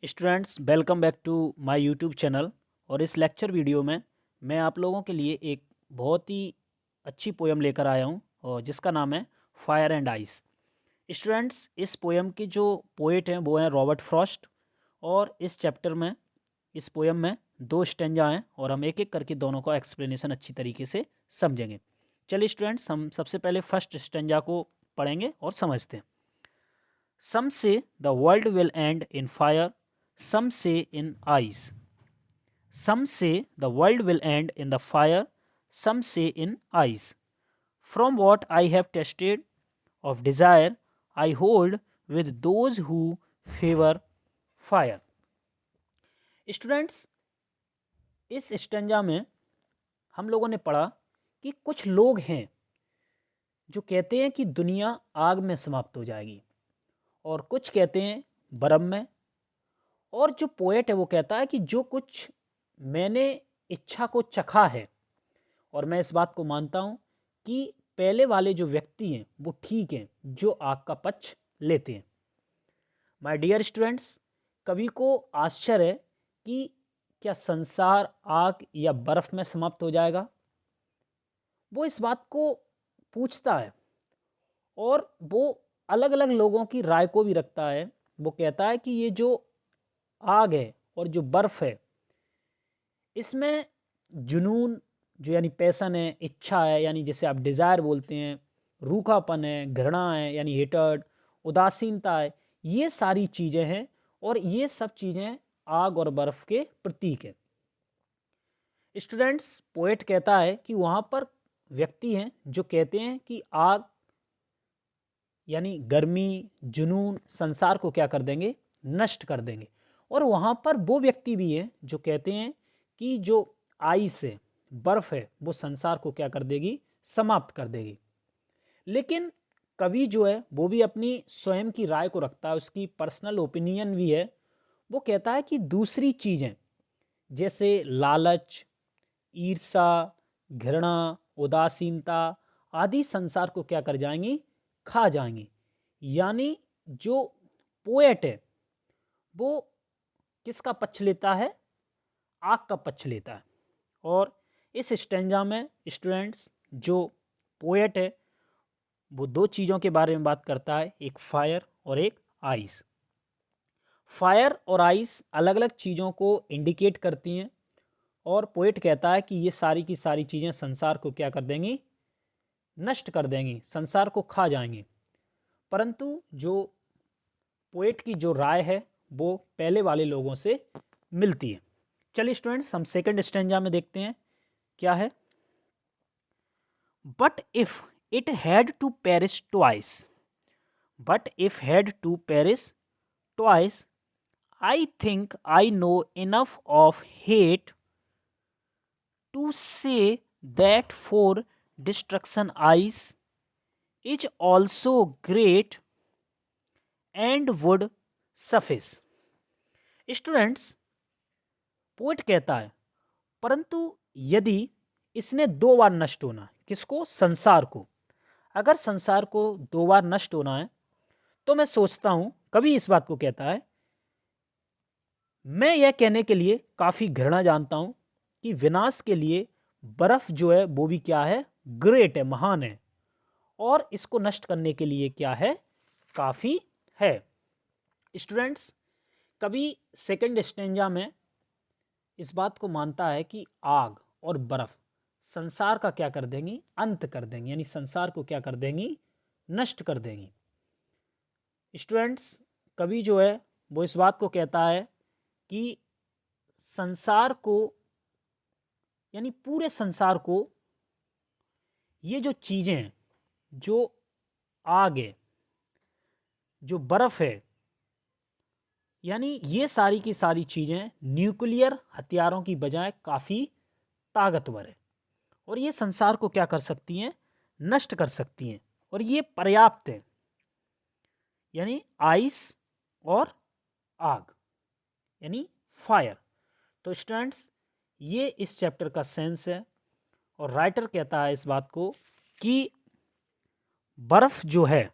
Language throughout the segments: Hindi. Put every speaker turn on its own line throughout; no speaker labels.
Students welcome back to my YouTube channel. और इस लेक्चर वीडियो में मैं आप लोगों के लिए एक बहुत ही अच्छी पोयम लेकर आया हूँ और जिसका नाम है फायर एंड आइस। स्टूडेंट्स, इस पोयम के जो पोएट हैं वो हैं रॉबर्ट फ्रॉस्ट। और इस चैप्टर में, इस पोयम में दो स्टेंजा हैं और हम एक एक करके दोनों का एक्सप्लेनेशन अच्छी तरीके से समझेंगे। चलिए स्टूडेंट्स, हम सबसे पहले फर्स्ट स्टेंजा को पढ़ेंगे और समझते हैं। सम से the world will and in fire, some say in ice. Some say the world will end in the fire, some say in ice. From what I have tasted of desire, I hold with those who favor fire. Students, इस स्टेंजा में हम लोगों ने पढ़ा कि कुछ लोग हैं जो कहते हैं कि दुनिया आग में समाप्त हो जाएगी, और कुछ कहते हैं बर्फ में। और जो पोएट है वो कहता है कि जो कुछ मैंने इच्छा को चखा है, और मैं इस बात को मानता हूँ कि पहले वाले जो व्यक्ति हैं वो ठीक हैं जो आग का पक्ष लेते हैं। माय डियर स्टूडेंट्स, कवि को आश्चर्य है कि क्या संसार आग या बर्फ में समाप्त हो जाएगा। वो इस बात को पूछता है और वो अलग अलग लोगों की राय को भी रखता है। वो कहता है कि ये जो आग है और जो बर्फ है, इसमें जुनून जो यानी पैसन है, इच्छा है यानी जिसे आप डिज़ायर बोलते हैं, रूखापन है, घृणा है यानी हेटर्ड, उदासीनता है, ये सारी चीज़ें हैं और ये सब चीज़ें आग और बर्फ के प्रतीक हैं। स्टूडेंट्स, पोएट कहता है कि वहाँ पर व्यक्ति हैं जो कहते हैं कि आग यानी गर्मी, जुनून संसार को क्या कर देंगे, नष्ट कर देंगे। और वहाँ पर वो व्यक्ति भी हैं जो कहते हैं कि जो आइस है, बर्फ है, वो संसार को क्या कर देगी, समाप्त कर देगी। लेकिन कवि जो है वो भी अपनी स्वयं की राय को रखता है, उसकी पर्सनल ओपिनियन भी है। वो कहता है कि दूसरी चीज़ें जैसे लालच, ईर्षा, घृणा, उदासीनता आदि संसार को क्या कर जाएंगी, खा जाएंगी। यानी जो पोएट है वो किसका पक्ष लेता है, आग का पक्ष लेता है। और इस स्टेंजा में स्टूडेंट्स जो पोएट है वो दो चीज़ों के बारे में बात करता है, एक फायर और एक आइस। फायर और आइस अलग अलग चीज़ों को इंडिकेट करती हैं और पोएट कहता है कि ये सारी की सारी चीज़ें संसार को क्या कर देंगी, नष्ट कर देंगी, संसार को खा जाएंगी। परंतु जो पोएट की जो राय है वो पहले वाले लोगों से मिलती है। चलिए स्टूडेंट्स, हम सेकंड स्टेंजा में देखते हैं क्या है। But if it had to perish twice, but if had to perish twice, I think I know enough of hate to say that for destruction ice is also great and would suffice. Students, poet कहता है परंतु यदि इसने दो बार नष्ट होना है, किसको, संसार को, अगर संसार को दो बार नष्ट होना है तो मैं सोचता हूं, कभी इस बात को कहता है, मैं यह कहने के लिए काफ़ी घृणा जानता हूं कि विनाश के लिए बर्फ जो है वो भी क्या है, ग्रेट है, महान है, और इसको नष्ट करने के लिए क्या है, काफ़ी है। स्टूडेंट्स, कभी सेकंड स्टेंजा में इस बात को मानता है कि आग और बर्फ संसार का क्या कर देंगी, अंत कर देंगी, यानी संसार को क्या कर देंगी, नष्ट कर देंगी। स्टूडेंट्स, कवि जो है वो इस बात को कहता है कि संसार को यानी पूरे संसार को ये जो चीज़ें हैं, जो आग है, जो बर्फ है, यानी ये सारी की सारी चीज़ें न्यूक्लियर हथियारों की बजाय काफ़ी ताकतवर है और ये संसार को क्या कर सकती हैं, नष्ट कर सकती हैं, और ये पर्याप्त है। यानी आइस और आग यानी फायर। तो स्टूडेंट्स, ये इस चैप्टर का सेंस है और राइटर कहता है इस बात को कि बर्फ़ जो है,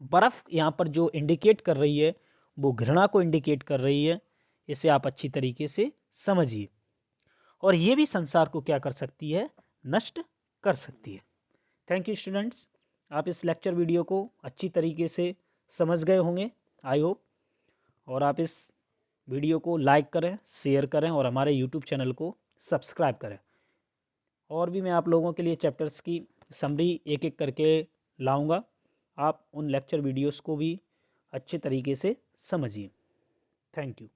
बर्फ़ यहाँ पर जो इंडिकेट कर रही है वो घृणा को इंडिकेट कर रही है। इसे आप अच्छी तरीके से समझिए। और ये भी संसार को क्या कर सकती है, नष्ट कर सकती है। थैंक यू स्टूडेंट्स, आप इस लेक्चर वीडियो को अच्छी तरीके से समझ गए होंगे, आई होप। और आप इस वीडियो को लाइक करें, शेयर करें और हमारे यूट्यूब चैनल को सब्सक्राइब करें। और भी मैं आप लोगों के लिए चैप्टर्स की समरी एक एक करके लाऊंगा। आप उन लेक्चर वीडियोस को भी अच्छे तरीके से समझिए। Thank you.